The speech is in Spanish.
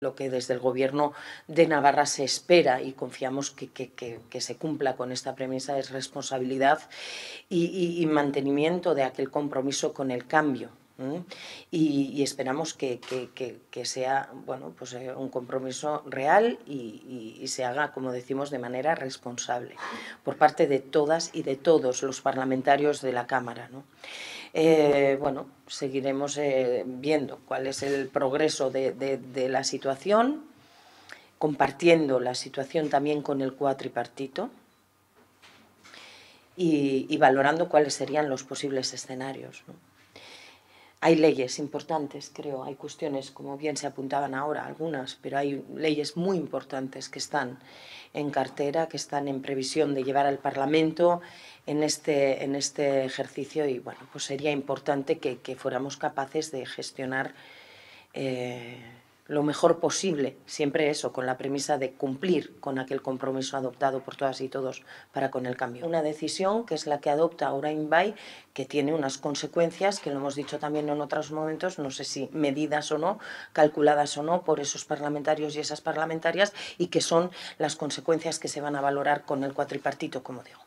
Lo que desde el Gobierno de Navarra se espera y confiamos que se cumpla con esta premisa es responsabilidad y mantenimiento de aquel compromiso con el cambio. Y esperamos que sea pues, un compromiso real y se haga, como decimos, de manera responsable por parte de todas y de todos los parlamentarios de la Cámara, ¿no? Bueno, seguiremos viendo cuál es el progreso de la situación, compartiendo la situación también con el cuatripartito y valorando cuáles serían los posibles escenarios, ¿no? Hay leyes importantes, creo, hay cuestiones, como bien se apuntaban ahora, algunas, pero hay leyes muy importantes que están en cartera, que están en previsión de llevar al Parlamento en este ejercicio y, bueno, pues sería importante que fuéramos capaces de gestionar lo mejor posible, siempre eso, con la premisa de cumplir con aquel compromiso adoptado por todas y todos para con el cambio. Una decisión que es la que adopta Ourain-Bay, que tiene unas consecuencias, que lo hemos dicho también en otros momentos, no sé si medidas o no, calculadas o no por esos parlamentarios y esas parlamentarias, y que son las consecuencias que se van a valorar con el cuatripartito, como digo.